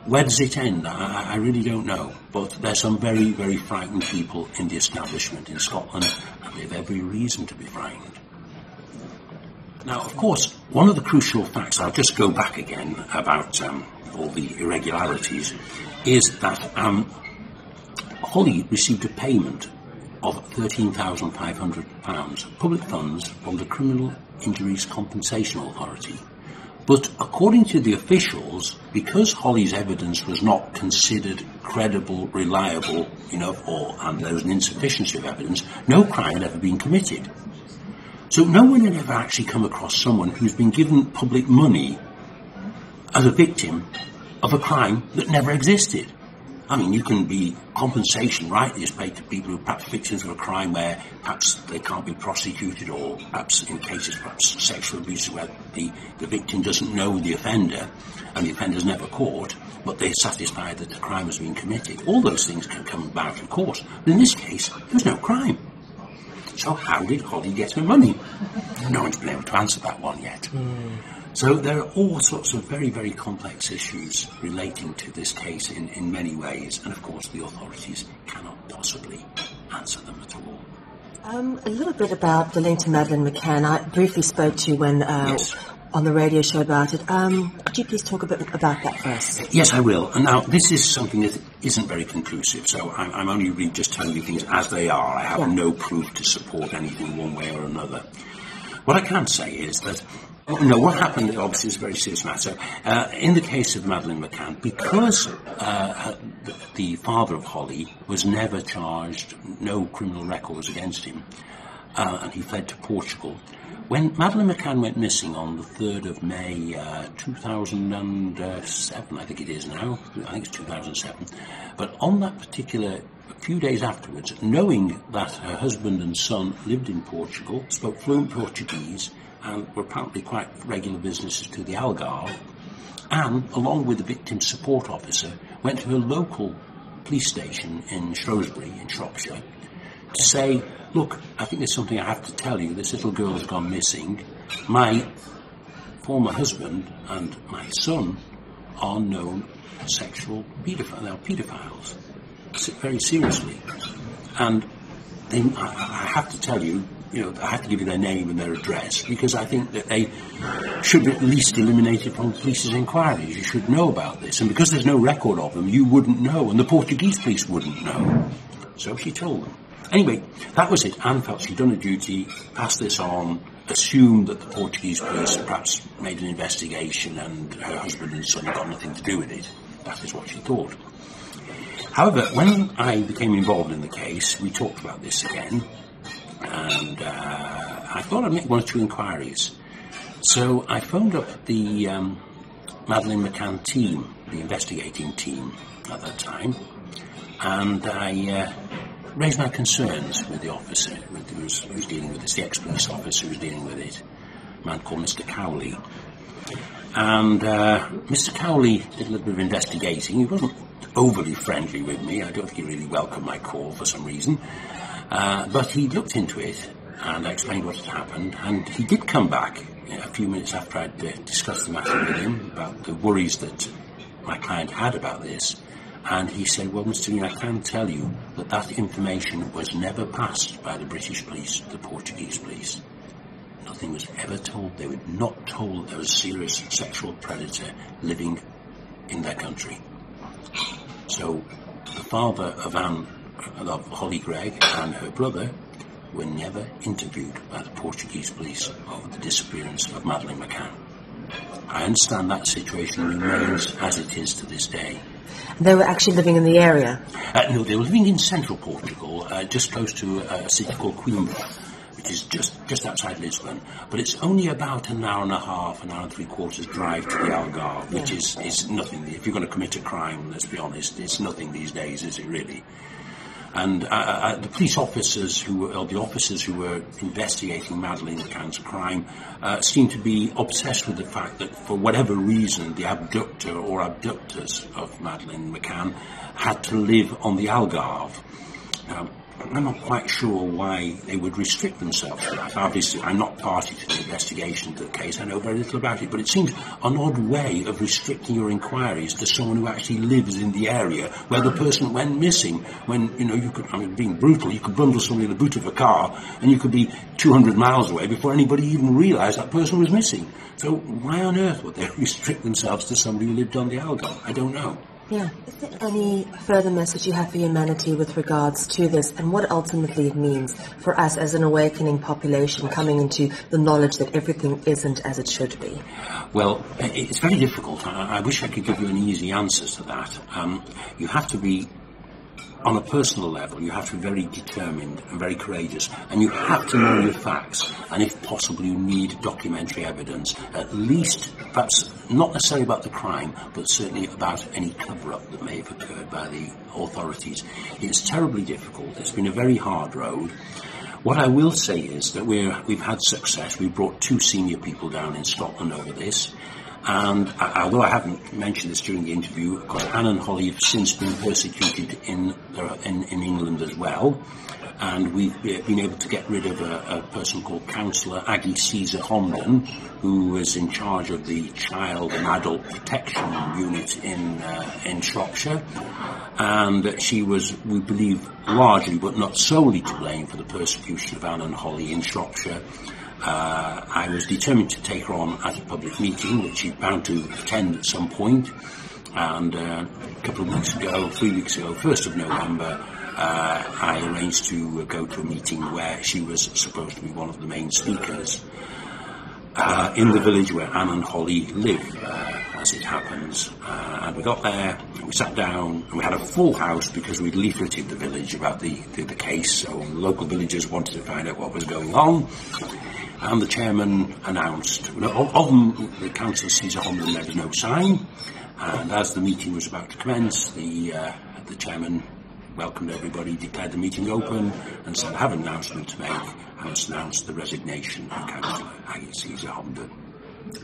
Speaker 2: where does it end? I really don't know. But there's some very, very frightened people in the establishment in Scotland, and they have every reason to be frightened. Now, of course, one of the crucial facts, I'll just go back again about all the irregularities, is that Holly received a payment of £13,500 public funds from the Criminal Injuries Compensation Authority. But according to the officials, because Holly's evidence was not considered credible, reliable enough, and there was an insufficiency of evidence, no crime had ever been committed. So no one had ever actually come across someone who's been given public money as a victim of a crime that never existed. I mean, you can be compensation, right, is paid to people who are perhaps victims of a crime where perhaps they can't be prosecuted, or perhaps in cases perhaps sexual abuse where the victim doesn't know the offender and the offender's never caught, but they're satisfied that the crime has been committed. All those things can come about, of course. But in this case, there was no crime. So how did Holly get her money? No one's been able to answer that one yet. So there are all sorts of very, very complex issues relating to this case in many ways, and of course the authorities cannot possibly answer them at all.
Speaker 1: A little bit about the link to Madeleine McCann. I briefly spoke to you when on the radio show about it. Could you please talk a bit about that first?
Speaker 2: Yes, I will. And now, this is something that isn't very conclusive, so I'm only really just telling you things as they are. I have no proof to support anything one way or another. What I can say is that, what happened obviously is a very serious matter. In the case of Madeleine McCann, because the father of Holly was never charged, no criminal records against him, and he fled to Portugal. When Madeleine McCann went missing on the 3rd of May 2007, I think it is now, I think it's 2007, but on that particular, a few days afterwards, knowing that her husband and son lived in Portugal, spoke fluent Portuguese, and were apparently quite regular visitors to the Algarve, and along with the victim's support officer, went to her local police station in Shrewsbury in Shropshire to say, look, I think there's something I have to tell you. This little girl has gone missing. My former husband and my son are known sexual paedophiles, very seriously. And then I have to tell you, I have to give you their name and their address, because I think that they should be at least eliminated from the police's inquiries. You should know about this. And because there's no record of them, you wouldn't know, and the Portuguese police wouldn't know. So she told them. Anyway, that was it. Anne felt she'd done her duty, passed this on, assumed that the Portuguese police perhaps made an investigation and her husband and son had got nothing to do with it. That is what she thought. However, when I became involved in the case, we talked about this again, and I thought I'd make one or two inquiries. So I phoned up the Madeleine McCann team, the investigating team at that time, and I raised my concerns with the officer who was dealing with this, the ex-police officer who was dealing with it, a man called Mr. Cowley. And Mr. Cowley did a little bit of investigating. He wasn't overly friendly with me. I don't think he really welcomed my call for some reason. But he looked into it, and I explained what had happened, and he did come back a few minutes after I'd discussed the matter with him about the worries that my client had about this. And he said, well, Mr. Dean, I can tell you that that information was never passed by the British police to the Portuguese police. Nothing was ever told. They were not told that there was a serious sexual predator living in their country. So the father of Holly Gregg and her brother were never interviewed by the Portuguese police over the disappearance of Madeleine McCann. I understand that situation remains as it is to this day.
Speaker 1: They were actually living in the area?
Speaker 2: No, they were living in central Portugal, just close to a city called Coimbra, which is just outside Lisbon. But it's only about an hour and a half, an hour and 3/4 drive to the Algarve, which is nothing. If you're going to commit a crime, let's be honest, it's nothing these days, is it really? And the police officers the officers who were investigating Madeleine McCann's crime seemed to be obsessed with the fact that for whatever reason the abductor or abductors of Madeleine McCann had to live on the Algarve. I'm not quite sure why they would restrict themselves to that. Obviously, I'm not party to the investigation of the case. I know very little about it, but it seems an odd way of restricting your inquiries to someone who actually lives in the area where the person went missing. When, you could, being brutal, you could bundle somebody in the boot of a car and you could be 200 miles away before anybody even realised that person was missing. So why on earth would they restrict themselves to somebody who lived on the Algarve? I don't know.
Speaker 1: Yeah. Is there any further message you have for humanity with regards to this and what ultimately it means for us as an awakening population coming into the knowledge that everything isn't as it should be?
Speaker 2: Well, it's very difficult. I wish I could give you an easy answer to that. You have to be, on a personal level, you have to be very determined and very courageous, and you have to know your facts, and if possible you need documentary evidence, at least, perhaps not necessarily about the crime, but certainly about any cover-up that may have occurred by the authorities. It's terribly difficult. It's been a very hard road. What I will say is that we've had success. We've brought 2 senior people down in Scotland over this. And although I haven't mentioned this during the interview, of course, Anne and Holly have since been persecuted in England as well. And we've been able to get rid of a person called Councillor Aggie Caesar Homden, who was in charge of the Child and Adult Protection Unit in Shropshire. And she was, we believe, largely but not solely to blame for the persecution of Anne and Holly in Shropshire. I was determined to take her on at a public meeting, which she's bound to attend at some point. And a couple of weeks ago, 3 weeks ago, 1st of November, I arranged to go to a meeting where she was supposed to be one of the main speakers in the village where Anne and Holly live, as it happens. And we got there, and we sat down, and we had a full house because we'd leafleted the village about the case, so local villagers wanted to find out what was going on. And the chairman announced, of them, the Councillor Caesar Homden, there was no sign. And as the meeting was about to commence, the chairman welcomed everybody, declared the meeting open, and said, I have an announcement to make. I must announce the resignation of Councillor Aggie Caesar Homden.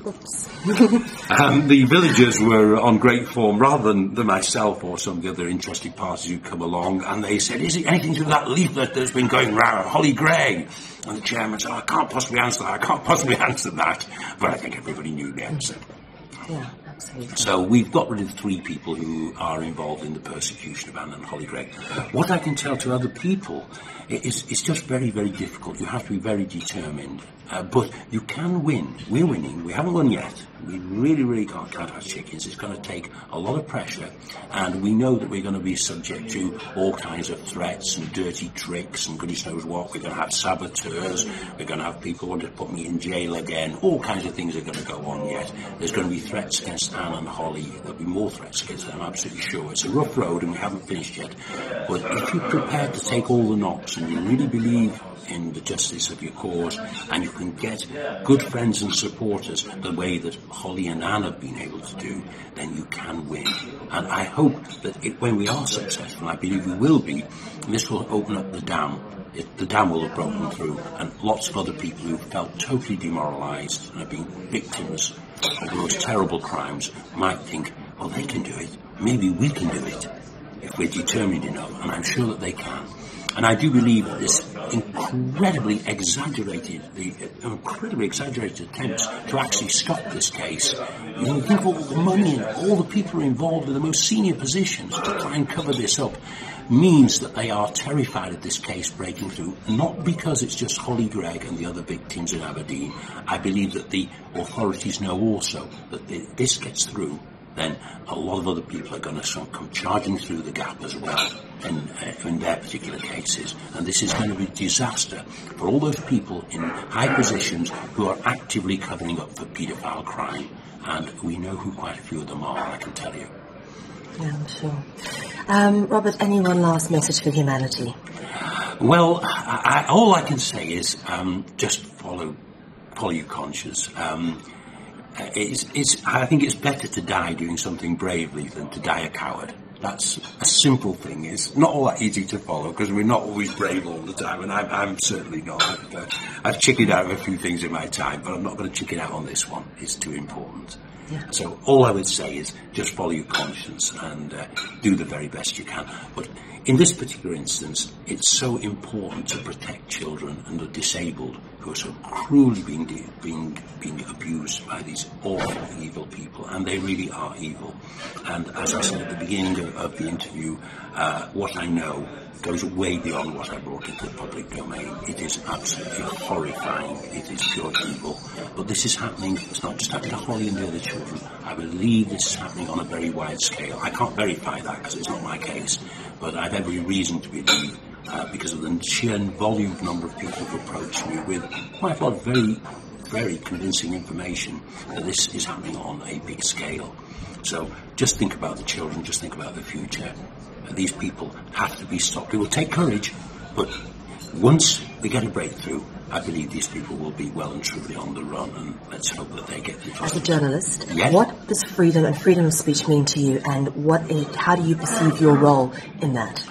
Speaker 1: Oops.
Speaker 2: The villagers were on great form, rather than myself or some of the other interested parties who'd come along, and they said, is it anything to do with that leaflet that's been going round, Holly Gregg? And the chairman said, I can't possibly answer that, but I think everybody knew the answer.
Speaker 1: Yeah, absolutely.
Speaker 2: So we've got rid of 3 people who are involved in the persecution of Anne and Holly Gregg. What I can tell to other people is it's just very, very difficult. You have to be very determined. But you can win. We're winning. We haven't won yet. We really, really can't count our chickens. It's going to take a lot of pressure, and we know that we're going to be subject to all kinds of threats and dirty tricks and goodness knows what. We're going to have saboteurs. We're going to have people who want to put me in jail again. All kinds of things are going to go on yet. There's going to be threats against Anne and Holly. There'll be more threats against them, I'm absolutely sure. It's a rough road, and we haven't finished yet. But if you're prepared to take all the knocks and you really believe in the justice of your cause, and you can get good friends and supporters the way that Holly and Anne have been able to do, then you can win. And I hope that when we are successful, I believe we will be, this will open up the dam. The dam will have broken through, and lots of other people who felt totally demoralised and have been victims of those terrible crimes might think, well, they can do it. Maybe we can do it if we're determined enough, and I'm sure that they can. And I do believe that this incredibly exaggerated attempts to actually stop this case, you think of all the money and all the people who are involved in the most senior positions to try and cover this up, means that they are terrified of this case breaking through, not because it's just Holly Gregg and the other victims in Aberdeen. I believe that the authorities know also that if this gets through, then a lot of other people are going to come charging through the gap as well in their particular cases. And this is going to be a disaster for all those people in high positions who are actively covering up for paedophile crime. And we know who quite a few of them are, I can tell you.
Speaker 1: Yeah, I'm sure. Robert, any one last message for humanity?
Speaker 2: Well, all I can say is just follow your conscience. I think it's better to die doing something bravely than to die a coward. That's a simple thing. It's not all that easy to follow because we're not always brave all the time, and I'm certainly not. I've chickened out of a few things in my time, but I'm not going to chicken out on this one. It's too important.
Speaker 1: Yeah.
Speaker 2: So all I would say is just follow your conscience and do the very best you can. But in this particular instance, it's so important to protect children and the disabled who are so cruelly being abused by these awful, evil people, and they really are evil. And as I said at the beginning of the interview, what I know goes way beyond what I brought into the public domain. It is absolutely horrifying. It is pure evil. But this is happening. It's not just happening to Holly and the other children. I believe this is happening on a very wide scale. I can't verify that because it's not my case, but I have every reason to believe, because of the sheer volume of number of people who approach me with quite a lot of very, very convincing information, that this is happening on a big scale. So just think about the children, just think about the future. These people have to be stopped. It will take courage, but once we get a breakthrough, I believe these people will be well and truly on the run, and let's hope that they get the...
Speaker 1: As a journalist,
Speaker 2: yes.
Speaker 1: What does freedom and freedom of speech mean to you, and how do you perceive your role in that?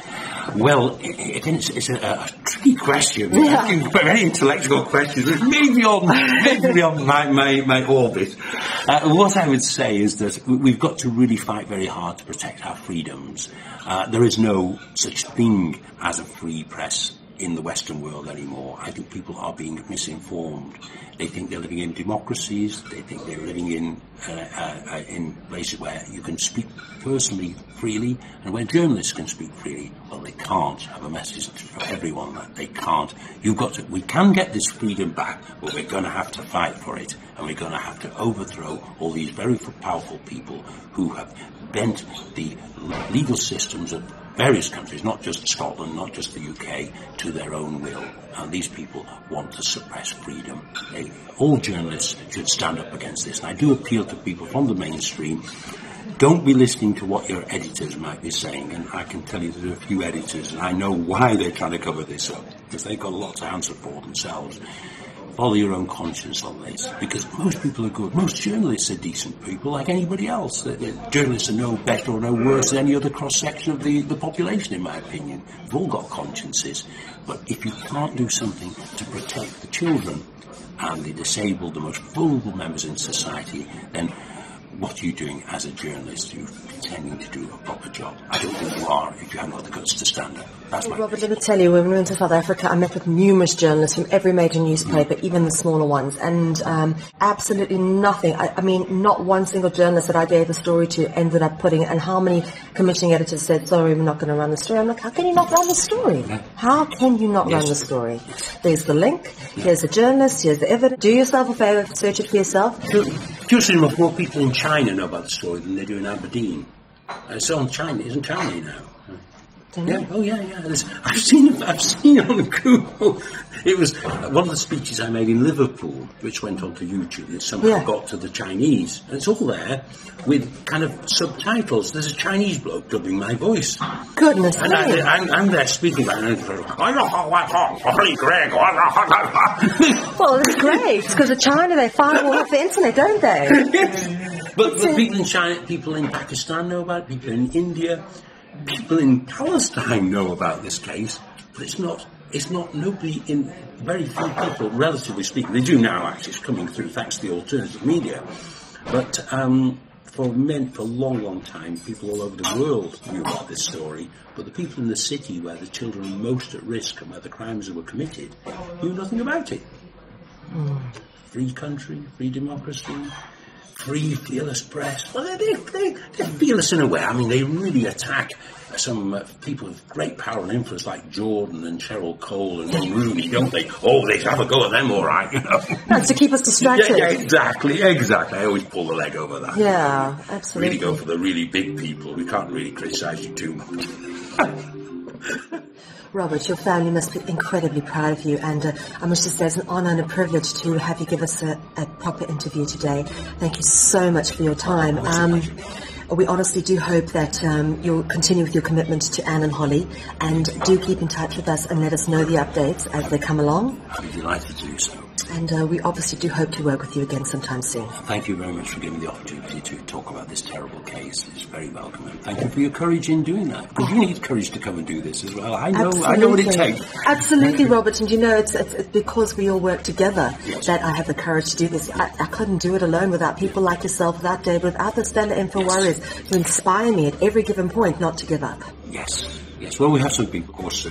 Speaker 2: Well, it's a tricky question. Yeah. Very intellectual question. It's maybe beyond my orbit. What I would say is that we've got to really fight very hard to protect our freedoms. There is no such thing as a free press in the Western world anymore. I think people are being misinformed. They think they're living in democracies. They think they're living in places where you can speak personally freely, and where journalists can speak freely. Well, they can't. Have a message for everyone that they can't. We can get this freedom back, but we're going to have to fight for it, and we're going to have to overthrow all these very powerful people who have bent the legal systems of various countries, not just Scotland, not just the UK, to their own will. And these people want to suppress freedom. All journalists should stand up against this. And I do appeal to people from the mainstream. Don't be listening to what your editors might be saying. And I can tell you there are a few editors, and I know why they're trying to cover this up, because they've got a lot to answer for themselves. Follow your own conscience on this, because most people are good. Most journalists are decent people like anybody else. Journalists are no better or no worse than any other cross-section of the population, in my opinion. We've all got consciences. But if you can't do something to protect the children and the disabled, the most vulnerable members in society, then what are you doing as a journalist? You're pretending to do a proper job. I don't think you are if you haven't got the guts to stand up. That's my
Speaker 1: Robert, let me tell you, when we went to South Africa, I met with numerous journalists from every major newspaper, even the smaller ones, and absolutely nothing. I mean, not one single journalist that I gave a story to ended up putting, and how many commissioning editors said, sorry, we're not going to run the story. I'm like, how can you not run the story? How can you not run the story? There's the link, here's the journalist, here's the evidence. Do yourself a favour, search it for yourself.
Speaker 2: Just more people in China know about the story than they do in Aberdeen. So in China, isn't China now? Yeah. Oh yeah. I've seen it on Google. It was one of the speeches I made in Liverpool, which went onto YouTube, and somehow got to the Chinese, and it's all there with kind of subtitles. There's a Chinese bloke dubbing my voice.
Speaker 1: Goodness
Speaker 2: and I'm there speaking about it.
Speaker 1: Well, it's great because in China they find all off the internet, don't they?
Speaker 2: But people in China, people in Pakistan know about it. People in India. People in Palestine know about this case, but it's not nobody in, very few people, relatively speaking. They do now, actually. It's coming through thanks to the alternative media. But for a long time, people all over the world knew about this story. But the people in the city where the children are most at risk and where the crimes were committed knew nothing about it. Free country, free democracy, free, fearless press. Well, they're fearless in a way. I mean, they really attack some people with great power and influence like Jordan and Cheryl Cole and Wayne Rooney, don't they? Oh, they have a go at them, all right, you know.
Speaker 1: That's to keep us distracted.
Speaker 2: Yeah, exactly. I always pull the leg over that.
Speaker 1: Yeah, absolutely.
Speaker 2: Really go for the really big people. We can't really criticise you too much.
Speaker 1: Robert, your family must be incredibly proud of you, and I must just say it's an honour and a privilege to have you give us a proper interview today. Thank you so much for your time. We honestly do hope that you'll continue with your commitment to Anne and Holly, and do keep in touch with us and let us know the updates as they come along.
Speaker 2: I'd be delighted to do so.
Speaker 1: And we obviously do hope to work with you again sometime soon.
Speaker 2: Thank you very much for giving me the opportunity to talk about this terrible case. It's very welcome. And thank you for your courage in doing that. Because you need courage to come and do this as well. I know what it takes.
Speaker 1: Absolutely, Robert. And you know, it's because we all work together that I have the courage to do this. I couldn't do it alone without people like yourself, without David, without the Stellar Info Warriors who inspire me at every given point not to give up.
Speaker 2: Yes. Well, we have some people, of course,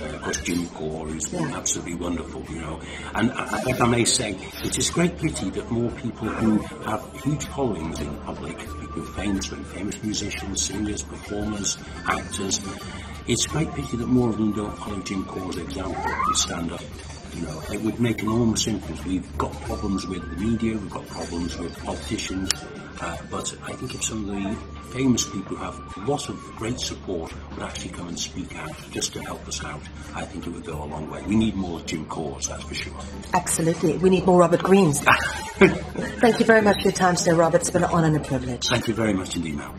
Speaker 2: Jim Core, who's been absolutely wonderful, you know. And if I may say, it is a great pity that more people who have huge followings in the public, people famous musicians, singers, performers, actors, it's a great pity that more of them don't follow Jim Core's example and stand up. You know, it would make enormous difference. We've got problems with the media, we've got problems with politicians, but I think if some of the famous people who have lots of great support would actually come and speak out just to help us out, I think it would go a long way. We need more Jim Cores, that's for sure.
Speaker 1: Absolutely. We need more Robert Greens. Thank you very much for your time today, Robert. It's been an honour and a privilege.
Speaker 2: Thank you very much indeed, Mel.